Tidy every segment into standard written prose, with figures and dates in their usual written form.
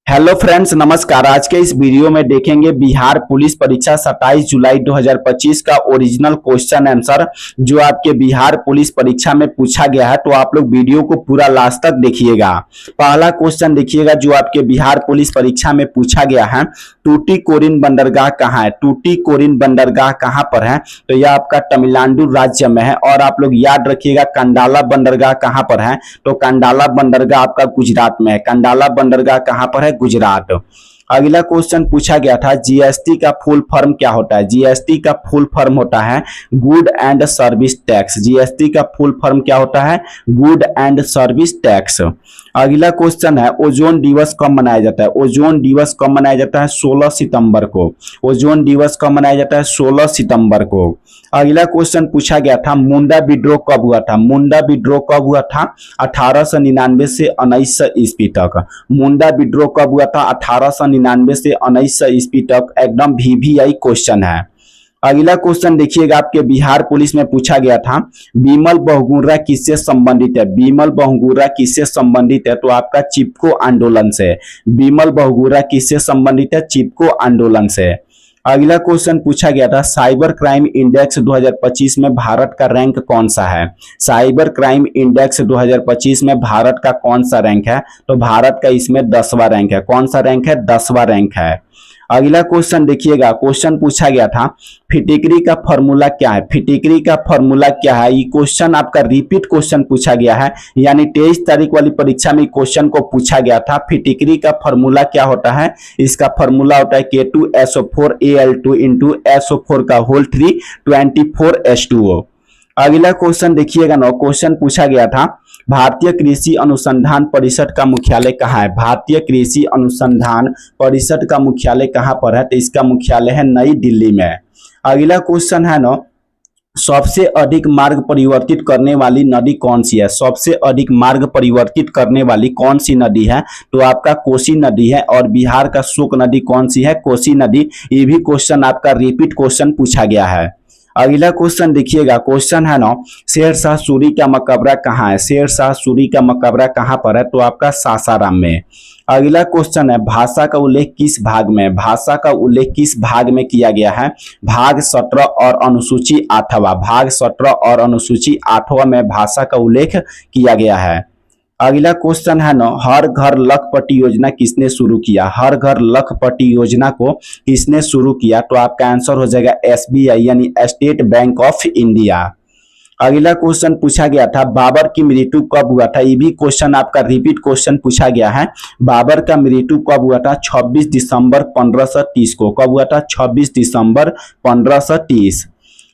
Hello friends, नमस्कार। आज के इस वीडियो में देखेंगे बिहार पुलिस परीक्षा 27 जुलाई 2025 का ओरिजिनल क्वेश्चन आंसर जो आपके बिहार पुलिस परीक्षा में पूछा गया है। तो आप लोग वीडियो को पूरा लास्ट तक देखिएगा। पहला क्वेश्चन देखिएगा जो आपके बिहार पुलिस परीक्षा में पूछा गया है, टूटीकोरिन बंदरगाह कहाँ है? टूटीकोरिन बंदरगाह कहाँ पर है? तो यह आपका तमिलनाडु राज्य में है। और आप लोग याद रखिएगा कंडाला बंदरगाह कहाँ पर है? तो कंडाला बंदरगाह आपका गुजरात में है। कंडाला बंदरगाह कहाँ पर है? गुजरात। अगला क्वेश्चन पूछा गया था, जीएसटी का फुल फॉर्म क्या होता है? जीएसटी का फुल फॉर्म होता है good and service tax. GST का फुल फॉर्म क्या होता है? Good and service tax. अगला क्वेश्चन है, ओजोन दिवस कब मनाया जाता है? ओजोन दिवस कब मनाया जाता है? 16 सितंबर को। ओजोन दिवस कब मनाया जाता है? 16 सितंबर को। अगला क्वेश्चन पूछा गया था, मुंडा विद्रोह कब हुआ था? मुंडा विद्रोह कब हुआ था? 1899 से 1900 ईस्वी तक। मुंडा विद्रोह कब हुआ था? 1899 से 1900 ईस्वी तक। एकदम वीवीआई क्वेश्चन है। अगला क्वेश्चन देखिएगा, आपके बिहार पुलिस में पूछा गया था, बिमल बहुगुणा किससे संबंधित है? बिमल बहुगुणा किससे संबंधित है? तो आपका चिपको आंदोलन से। बिमल बहुगुणा किससे संबंधित है? चिपको आंदोलन से। अगला क्वेश्चन पूछा गया था, साइबर क्राइम इंडेक्स 2025 में भारत का रैंक कौन सा है? साइबर क्राइम इंडेक्स 2025 में भारत का कौन सा रैंक है? तो भारत का इसमें 10वां रैंक है। कौन सा रैंक है? 10वां रैंक है। अगला क्वेश्चन देखिएगा, क्वेश्चन पूछा गया था, फिटिकरी का फॉर्मूला क्या है? फिटिकरी का फॉर्मूला क्या है? ये क्वेश्चन आपका रिपीट क्वेश्चन पूछा गया है, यानी 23 तारीख वाली परीक्षा में क्वेश्चन को पूछा गया था। फिटिकरी का फॉर्मूला क्या होता है? इसका फॉर्मूला होता है K2SO4Al2 इंटू SO4 का होल 3 24H2O। अगला क्वेश्चन देखिएगा ना, क्वेश्चन पूछा गया था, भारतीय कृषि अनुसंधान परिषद का मुख्यालय कहाँ है? भारतीय कृषि अनुसंधान परिषद का मुख्यालय कहाँ पर है? तो इसका मुख्यालय है नई दिल्ली में। अगला क्वेश्चन है ना, सबसे अधिक मार्ग परिवर्तित करने वाली नदी कौन सी है? सबसे अधिक मार्ग परिवर्तित करने वाली कौन सी नदी है? तो आपका कोसी नदी है। और बिहार का शोक नदी कौन सी है? कोसी नदी। ये भी क्वेश्चन आपका रिपीट क्वेश्चन पूछा गया है। अगला क्वेश्चन देखिएगा, क्वेश्चन है ना, शेरशाह सूरी का मकबरा कहाँ है? शेरशाह सूरी का मकबरा कहाँ पर है? तो आपका सासाराम में। अगला क्वेश्चन है, भाषा का उल्लेख किस भाग में? भाषा का उल्लेख किस भाग में किया गया है? भाग 17 और अनुसूची 8वां। भाग 17 और अनुसूची 8वां में भाषा का उल्लेख किया गया है। अगला क्वेश्चन है ना, हर घर लखपति योजना किसने शुरू किया? हर घर लखपति योजना को किसने शुरू किया? तो आपका आंसर हो जाएगा SBI यानी स्टेट बैंक ऑफ इंडिया। अगला क्वेश्चन पूछा गया था, बाबर की मृत्यु कब हुआ था? ये भी क्वेश्चन आपका रिपीट क्वेश्चन पूछा गया है। बाबर का मृत्यु कब हुआ था? 26 दिसंबर 1530 को। कब हुआ था? 26 दिसंबर 1530।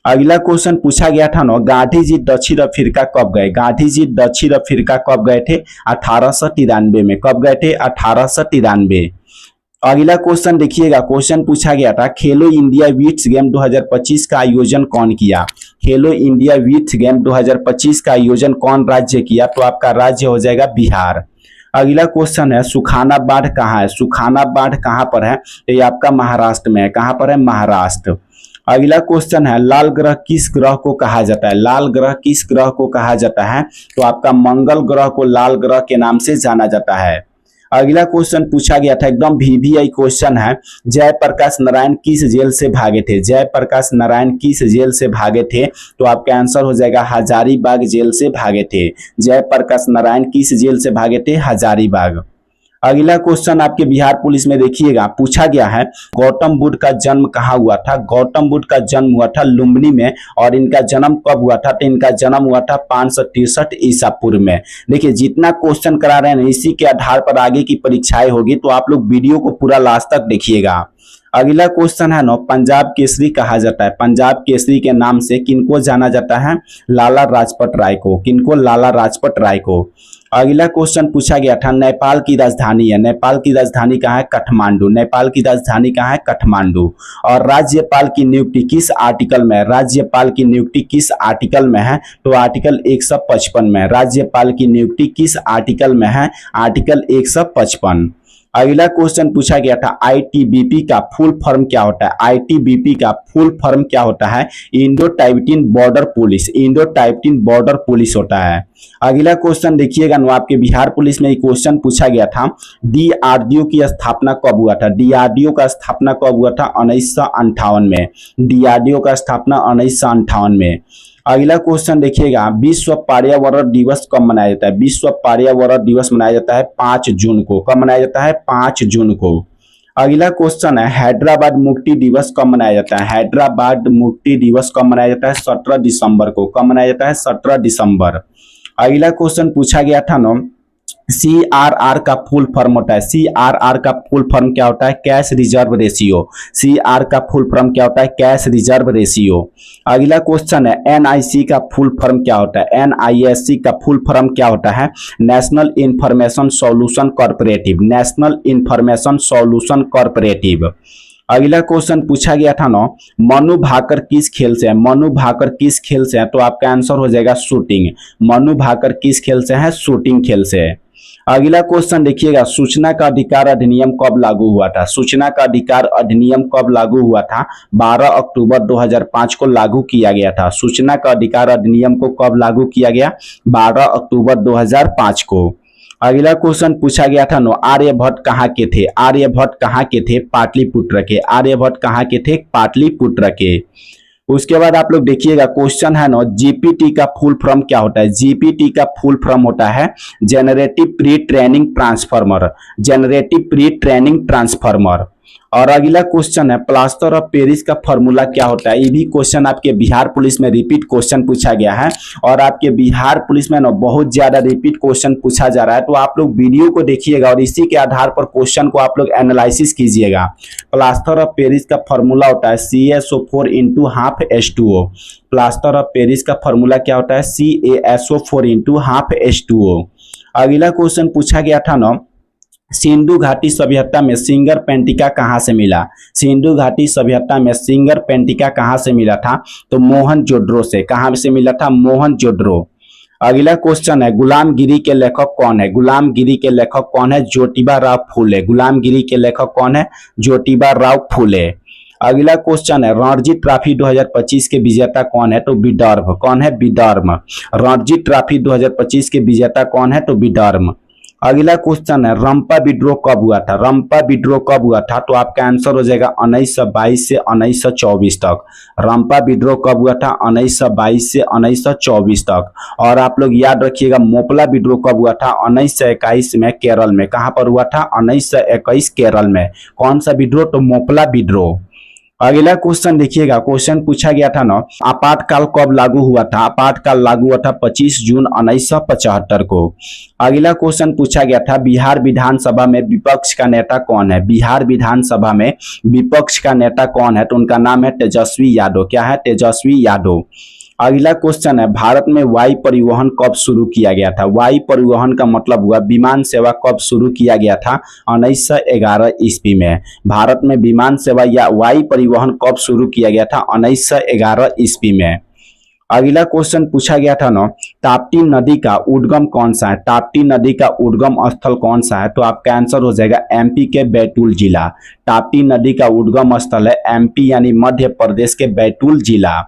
अगला क्वेश्चन पूछा गया था ना, गांधी जी दक्षिण अफ्रीका कब गए? गांधी जी दक्षिण अफ्रीका कब गए थे? 1893 में। कब गए थे? 1893। अगला क्वेश्चन देखिएगा, क्वेश्चन पूछा गया था, खेलो इंडिया यूथ गेम 2025 का आयोजन कौन किया? खेलो इंडिया यूथ गेम 2025 का आयोजन कौन राज्य किया? तो आपका राज्य हो जाएगा बिहार। अगला क्वेश्चन है, सुखाना बाढ़ कहाँ है? सुखाना बाढ़ कहाँ पर है? तो ये आपका महाराष्ट्र में है। कहाँ पर है? महाराष्ट्र। अगला क्वेश्चन है, लाल ग्रह किस ग्रह को कहा जाता है? लाल ग्रह किस ग्रह को कहा जाता है? तो आपका मंगल ग्रह को लाल ग्रह के नाम से जाना जाता है। अगला क्वेश्चन पूछा गया था, एकदम वीवीआई क्वेश्चन है, जयप्रकाश नारायण किस जेल से भागे थे? जयप्रकाश नारायण किस जेल से भागे थे? तो आपका आंसर हो जाएगा हजारीबाग जेल से भागे थे। जयप्रकाश नारायण किस जेल से भागे थे? हजारीबाग। अगला क्वेश्चन आपके बिहार पुलिस में देखिएगा, पूछा गया है, गौतम बुद्ध का जन्म कहाँ हुआ था? गौतम बुद्ध का जन्म हुआ था लुम्बिनी में। और इनका जन्म कब हुआ था? तो इनका जन्म हुआ था 563 ईसा पूर्व में। देखिए जितना क्वेश्चन करा रहे हैं इसी के आधार पर आगे की परीक्षाएं होगी, तो आप लोग वीडियो को पूरा लास्ट तक देखिएगा। अगला क्वेश्चन है ना, पंजाब केसरी कहा जाता है। पंजाब केसरी के नाम से किनको जाना जाता है? लाला लाजपत राय को। किनको? लाला लाजपत राय को। अगला क्वेश्चन पूछा गया था, नेपाल की राजधानी है। नेपाल की राजधानी कहाँ है? काठमांडू। नेपाल की राजधानी कहाँ है? काठमांडू। और राज्यपाल की नियुक्ति किस आर्टिकल में है? राज्यपाल की नियुक्ति किस आर्टिकल में है? तो आर्टिकल 155 में। राज्यपाल की नियुक्ति किस आर्टिकल में है? आर्टिकल 155। अगला क्वेश्चन पूछा गया था आईटीबीपी का फुल फॉर्म क्या होता है। आईटीबीपी का फुल फॉर्म क्या होता है। Indo Tibetan border police, Indo Tibetan border police होता है। अगला क्वेश्चन देखिएगा, आपके बिहार पुलिस में एक क्वेश्चन पूछा गया था, डीआरडीओ की स्थापना कब हुआ था। डीआरडीओ का स्थापना कब हुआ था। 1958 में। डीआरडीओ का स्थापना 1958 में। अगला क्वेश्चन देखिएगा, विश्व पर्यावरण दिवस कब मनाया जाता है। विश्व पर्यावरण दिवस मनाया जाता है 5 जून को। कब मनाया जाता है। 5 जून को। अगला क्वेश्चन है, हैदराबाद मुक्ति दिवस कब मनाया जाता है। हैदराबाद मुक्ति दिवस कब मनाया जाता है। 17 दिसंबर को। कब मनाया जाता है। 17 दिसंबर। अगला क्वेश्चन पूछा गया था ना, CRR का फुल फॉर्म होता है। CRR का फुल फॉर्म क्या होता है। Cash reserve ratio. CR का फुल फॉर्म क्या होता है। Cash reserve ratio. अगला क्वेश्चन है, NIC का फुल फॉर्म क्या होता है। NISC का फुल फॉर्म क्या होता है। National information solution corporative. National information solution corporative. अगला क्वेश्चन पूछा गया था ना, मनु भाकर किस खेल से है। मनु भाकर किस खेल से है, तो आपका आंसर हो जाएगा शूटिंग। मनु भाकर किस खेल से है। शूटिंग खेल से है। अगला क्वेश्चन देखिएगा, सूचना का अधिकार अधिनियम कब लागू हुआ था। सूचना का अधिकार अधिनियम कब लागू हुआ था। 12 अक्टूबर 2005 को लागू किया गया था। सूचना का अधिकार अधिनियम को कब लागू किया गया। 12 अक्टूबर 2005 को। अगला क्वेश्चन पूछा गया था नो, आर्यभट्ट कहाँ के थे। आर्यभट्ट कहाँ के थे। पाटलिपुत्र के। आर्यभट्ट कहाँ के थे। पाटलिपुत्र के। उसके बाद आप लोग देखिएगा, क्वेश्चन है ना, जीपीटी का फुल फॉर्म क्या होता है। जीपीटी का फुल फॉर्म होता है generative pre training transformer. Generative pre training transformer. और अगला क्वेश्चन है, प्लास्टर ऑफ पेरिस का फॉर्मूला क्या होता है। ये भी क्वेश्चन आपके बिहार पुलिस में रिपीट क्वेश्चन पूछा गया है और आपके बिहार पुलिस में ना बहुत ज्यादा रिपीट क्वेश्चन पूछा जा रहा है, तो आप लोग वीडियो को देखिएगा और इसी के आधार पर क्वेश्चन को आप लोग एनालिसिस कीजिएगा। प्लास्टर ऑफ पेरिस का फॉर्मूला होता है CaSO4 × half H2O। Plaster of Paris का फॉर्मूला क्या होता है। CaSO4 × half H2O। अगला क्वेश्चन पूछा गया था ना, सिंधु घाटी सभ्यता में सिंगर पेंटिका कहाँ से मिला। सिंधु घाटी सभ्यता में सिंगर पेंटिका कहाँ से मिला था, तो मोहनजोदड़ो से। कहाँ से मिला था। मोहनजोदड़ो। अगला क्वेश्चन है, गुलामगिरी के लेखक कौन है। गुलामगिरी के लेखक कौन है। ज्योतिबा राव फूले। गुलामगिरी के लेखक कौन है। ज्योतिबा राव फूले। अगला क्वेश्चन है, रणजी ट्रॉफी 2025 के विजेता कौन है, तो विदर्भ। कौन है। विदर्भ। रणजी ट्रॉफी 2025 के विजेता कौन है, तो विदर्भ। अगला क्वेश्चन है, रंपा विद्रोह कब हुआ था। रंपा विद्रोह कब हुआ था, तो आपका आंसर हो जाएगा 1922 से 1924 तक। रंपा विद्रोह कब हुआ था। 1922 से 1924 तक। और आप लोग याद रखिएगा, मोपला विद्रोह कब हुआ था। 1921 में केरल में। कहां पर हुआ था। 1921 केरल में। कौन सा विद्रोह, तो मोपला विद्रोह। अगला क्वेश्चन देखिएगा, क्वेश्चन पूछा गया था ना, आपातकाल कब लागू हुआ था। आपातकाल लागू हुआ था 25 जून 1975 को। अगला क्वेश्चन पूछा गया था, बिहार विधानसभा में विपक्ष का नेता कौन है। बिहार विधानसभा में विपक्ष का नेता कौन है, तो उनका नाम है तेजस्वी यादव। क्या है। तेजस्वी यादव। अगला क्वेश्चन है, भारत में वायु परिवहन कब शुरू किया गया था। वायु परिवहन का मतलब हुआ विमान सेवा कब शुरू किया गया था। 1911 ईस्वी में। भारत में विमान सेवा या वायु परिवहन कब शुरू किया गया था। 1911 ईस्वी में। अगला क्वेश्चन पूछा गया था ना, ताप्ती नदी का उद्गम कौन सा है। ताप्ती नदी का उद्गम स्थल कौन सा है, तो आपका आंसर हो जाएगा MP के बैतूल जिला। ताप्ती नदी का उद्गम स्थल है MP यानी मध्य प्रदेश के बैतूल जिला।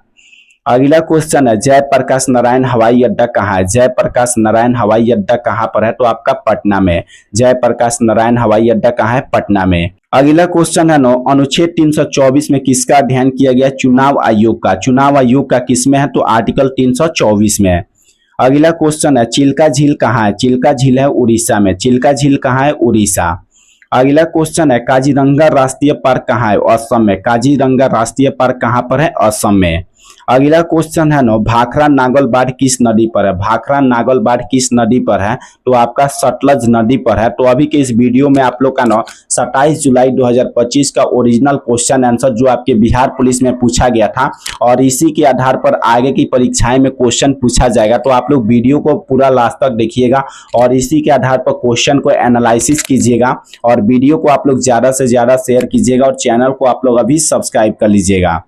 अगला क्वेश्चन है, जयप्रकाश नारायण हवाई अड्डा कहाँ है। जयप्रकाश नारायण हवाई अड्डा कहाँ पर है, तो आपका पटना में। जयप्रकाश नारायण हवाई अड्डा कहाँ है। पटना में। अगला क्वेश्चन है, अनुच्छेद 324 में किसका अध्ययन किया गया। चुनाव आयोग का। चुनाव आयोग का किसमें है, तो आर्टिकल 324 में। अगला क्वेश्चन है, चिल्का झील कहाँ है। चिल्का झील है उड़ीसा में। चिल्का झील कहाँ है। उड़ीसा। अगला क्वेश्चन है, काजीरंगा राष्ट्रीय पार्क कहाँ है। असम में। काजीरंगा राष्ट्रीय पार्क कहाँ पर है। असम में। अगला क्वेश्चन है भाखरा नागल बाढ़ किस नदी पर है। भाखरा नागल बाढ़ किस नदी पर है, तो आपका सतलज नदी पर है। तो अभी के इस वीडियो में आप लोग का 27 जुलाई 2025 का ओरिजिनल क्वेश्चन आंसर जो आपके बिहार पुलिस में पूछा गया था और इसी के आधार पर आगे की परीक्षाएं में क्वेश्चन पूछा जाएगा। तो आप लोग वीडियो को पूरा लास्ट तक देखिएगा और इसी के आधार पर क्वेश्चन को एनालिसिस कीजिएगा और वीडियो को आप लोग ज्यादा से ज्यादा शेयर कीजिएगा और चैनल को आप लोग अभी सब्सक्राइब कर लीजिएगा।